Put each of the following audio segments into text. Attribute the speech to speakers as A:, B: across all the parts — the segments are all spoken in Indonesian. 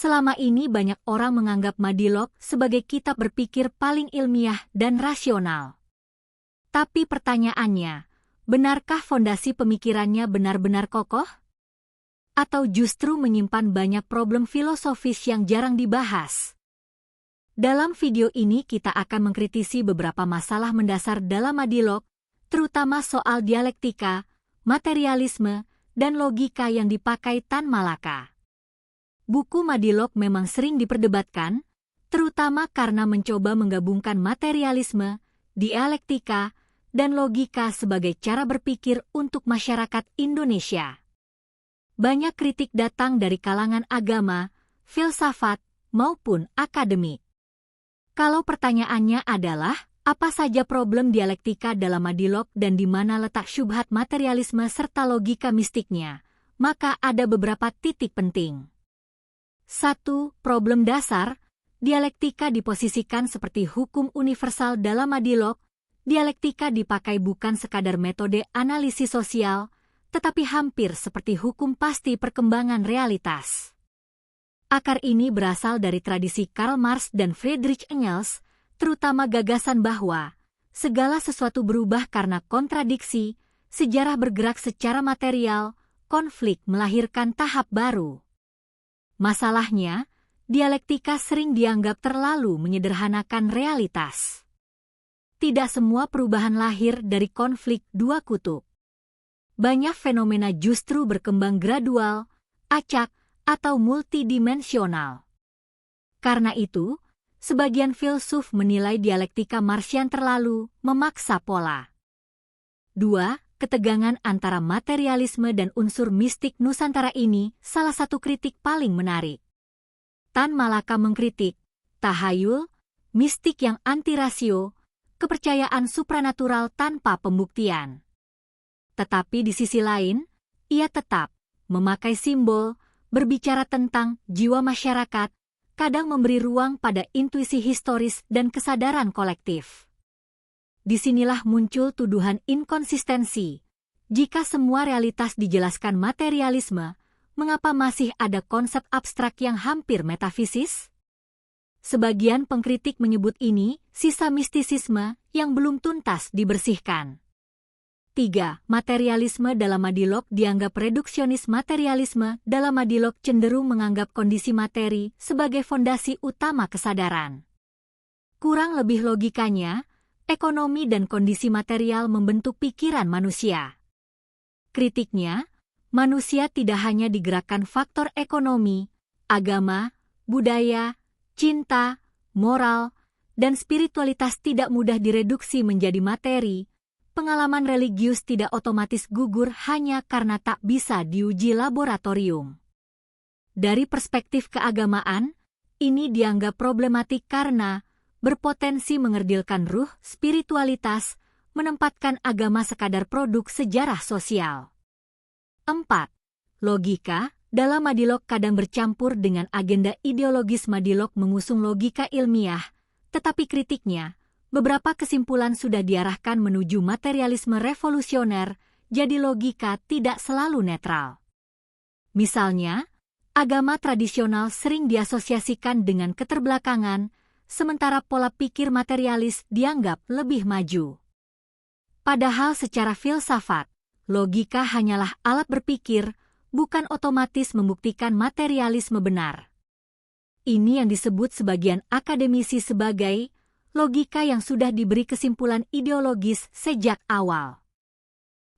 A: Selama ini banyak orang menganggap Madilog sebagai kitab berpikir paling ilmiah dan rasional. Tapi pertanyaannya, benarkah fondasi pemikirannya benar-benar kokoh? Atau justru menyimpan banyak problem filosofis yang jarang dibahas? Dalam video ini kita akan mengkritisi beberapa masalah mendasar dalam Madilog, terutama soal dialektika, materialisme, dan logika yang dipakai Tan Malaka. Buku Madilog memang sering diperdebatkan, terutama karena mencoba menggabungkan materialisme, dialektika, dan logika sebagai cara berpikir untuk masyarakat Indonesia. Banyak kritik datang dari kalangan agama, filsafat, maupun akademik. Kalau pertanyaannya adalah, apa saja problem dialektika dalam Madilog dan di mana letak syubhat materialisme serta logika mistiknya, maka ada beberapa titik penting. 1. Problem dasar, dialektika diposisikan seperti hukum universal dalam Madilog. Dialektika dipakai bukan sekadar metode analisis sosial, tetapi hampir seperti hukum pasti perkembangan realitas. Akar ini berasal dari tradisi Karl Marx dan Friedrich Engels, terutama gagasan bahwa segala sesuatu berubah karena kontradiksi, sejarah bergerak secara material, konflik melahirkan tahap baru. Masalahnya, dialektika sering dianggap terlalu menyederhanakan realitas. Tidak semua perubahan lahir dari konflik dua kutub. Banyak fenomena justru berkembang gradual, acak, atau multidimensional. Karena itu, sebagian filsuf menilai dialektika Marxian terlalu memaksa pola. 2. Ketegangan antara materialisme dan unsur mistik Nusantara ini salah satu kritik paling menarik. Tan Malaka mengkritik tahayul, mistik yang anti-rasio, kepercayaan supranatural tanpa pembuktian. Tetapi di sisi lain, ia tetap memakai simbol, berbicara tentang jiwa masyarakat, kadang memberi ruang pada intuisi historis dan kesadaran kolektif. Disinilah muncul tuduhan inkonsistensi. Jika semua realitas dijelaskan materialisme, mengapa masih ada konsep abstrak yang hampir metafisis? Sebagian pengkritik menyebut ini sisa mistisisme yang belum tuntas dibersihkan. 3. Materialisme dalam Madilog dianggap reduksionis. Materialisme dalam Madilog cenderung menganggap kondisi materi sebagai fondasi utama kesadaran. Kurang lebih logikanya, ekonomi dan kondisi material membentuk pikiran manusia. Kritiknya, manusia tidak hanya digerakkan faktor ekonomi, agama, budaya, cinta, moral, dan spiritualitas tidak mudah direduksi menjadi materi. Pengalaman religius tidak otomatis gugur hanya karena tak bisa diuji laboratorium. Dari perspektif keagamaan, ini dianggap problematik karena berpotensi mengerdilkan ruh, spiritualitas, menempatkan agama sekadar produk sejarah sosial. 4. Logika, dalam Madilog kadang bercampur dengan agenda ideologis. Madilog mengusung logika ilmiah, tetapi kritiknya, beberapa kesimpulan sudah diarahkan menuju materialisme revolusioner, jadi logika tidak selalu netral. Misalnya, agama tradisional sering diasosiasikan dengan keterbelakangan, sementara pola pikir materialis dianggap lebih maju. Padahal secara filsafat, logika hanyalah alat berpikir, bukan otomatis membuktikan materialisme benar. Ini yang disebut sebagian akademisi sebagai logika yang sudah diberi kesimpulan ideologis sejak awal.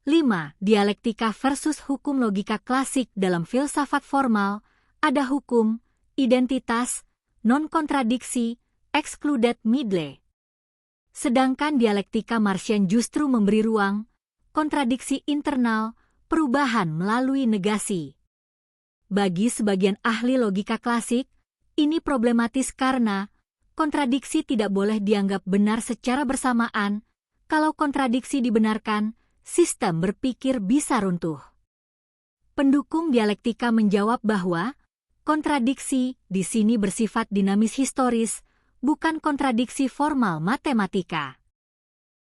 A: 5. Dialektika versus hukum. Logika klasik dalam filsafat formal, ada hukum, identitas, non-kontradiksi, excluded middle. Sedangkan dialektika Marxian justru memberi ruang, kontradiksi internal, perubahan melalui negasi. Bagi sebagian ahli logika klasik, ini problematis karena kontradiksi tidak boleh dianggap benar secara bersamaan. Kalau kontradiksi dibenarkan, sistem berpikir bisa runtuh. Pendukung dialektika menjawab bahwa kontradiksi di sini bersifat dinamis historis, bukan kontradiksi formal matematika.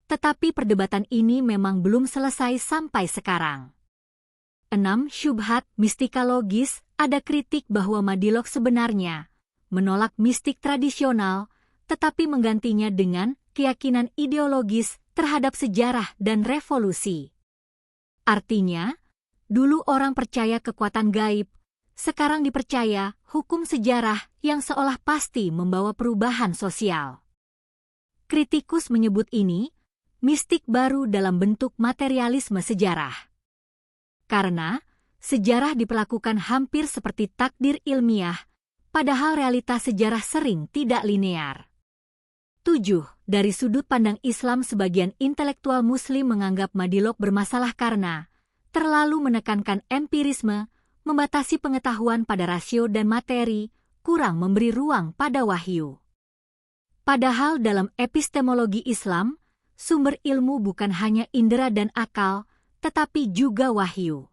A: Tetapi perdebatan ini memang belum selesai sampai sekarang. 6. Syubhat mistikologis. Ada kritik bahwa Madilog sebenarnya menolak mistik tradisional, tetapi menggantinya dengan keyakinan ideologis terhadap sejarah dan revolusi. Artinya, dulu orang percaya kekuatan gaib, sekarang dipercaya hukum sejarah yang seolah pasti membawa perubahan sosial. Kritikus menyebut ini mistik baru dalam bentuk materialisme sejarah. Karena sejarah diperlakukan hampir seperti takdir ilmiah, padahal realitas sejarah sering tidak linear. 7. Dari sudut pandang Islam, sebagian intelektual Muslim menganggap Madilog bermasalah karena terlalu menekankan empirisme, membatasi pengetahuan pada rasio dan materi, kurang memberi ruang pada wahyu. Padahal dalam epistemologi Islam, sumber ilmu bukan hanya indera dan akal, tetapi juga wahyu.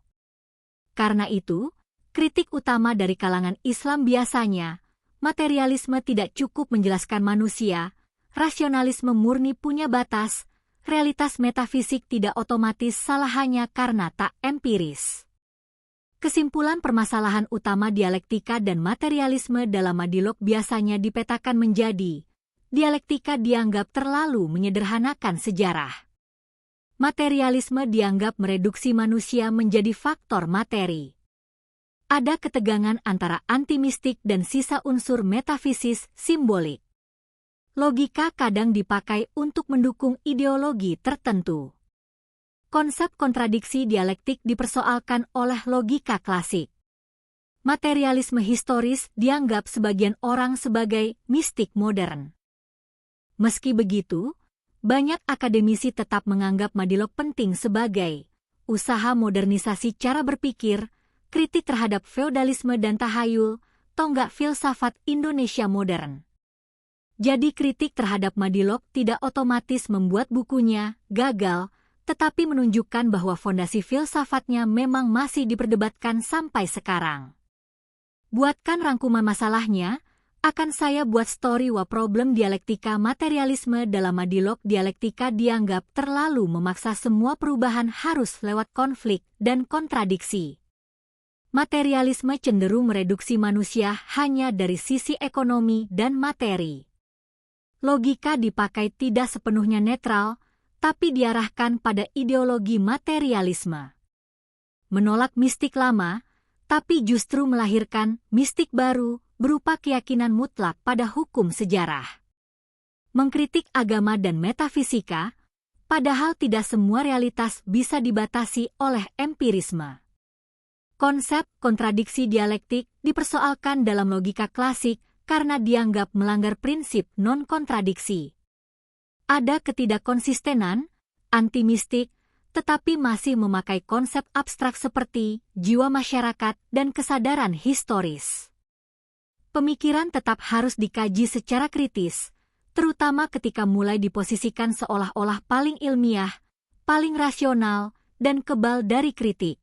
A: Karena itu, kritik utama dari kalangan Islam biasanya, materialisme tidak cukup menjelaskan manusia, rasionalisme murni punya batas, realitas metafisik tidak otomatis salah hanya karena tak empiris. Kesimpulan permasalahan utama dialektika dan materialisme dalam Madilog biasanya dipetakan menjadi, dialektika dianggap terlalu menyederhanakan sejarah. Materialisme dianggap mereduksi manusia menjadi faktor materi. Ada ketegangan antara anti-mistik dan sisa unsur metafisis simbolik. Logika kadang dipakai untuk mendukung ideologi tertentu. Konsep kontradiksi dialektik dipersoalkan oleh logika klasik. Materialisme historis dianggap sebagian orang sebagai mistik modern. Meski begitu, banyak akademisi tetap menganggap Madilog penting sebagai usaha modernisasi cara berpikir, kritik terhadap feodalisme dan tahayul, tonggak filsafat Indonesia modern. Jadi kritik terhadap Madilog tidak otomatis membuat bukunya gagal, tetapi menunjukkan bahwa fondasi filsafatnya memang masih diperdebatkan sampai sekarang. Buatkan rangkuman masalahnya, akan saya buat story wa problem dialektika materialisme dalam Madilog. Dialektika dianggap terlalu memaksa semua perubahan harus lewat konflik dan kontradiksi. Materialisme cenderung mereduksi manusia hanya dari sisi ekonomi dan materi. Logika dipakai tidak sepenuhnya netral, tapi diarahkan pada ideologi materialisme. Menolak mistik lama, tapi justru melahirkan mistik baru, berupa keyakinan mutlak pada hukum sejarah. Mengkritik agama dan metafisika, padahal tidak semua realitas bisa dibatasi oleh empirisme. Konsep kontradiksi dialektik dipersoalkan dalam logika klasik karena dianggap melanggar prinsip non-kontradiksi. Ada ketidakkonsistenan, anti-mistik, tetapi masih memakai konsep abstrak seperti jiwa masyarakat dan kesadaran historis. Pemikiran tetap harus dikaji secara kritis, terutama ketika mulai diposisikan seolah-olah paling ilmiah, paling rasional, dan kebal dari kritik.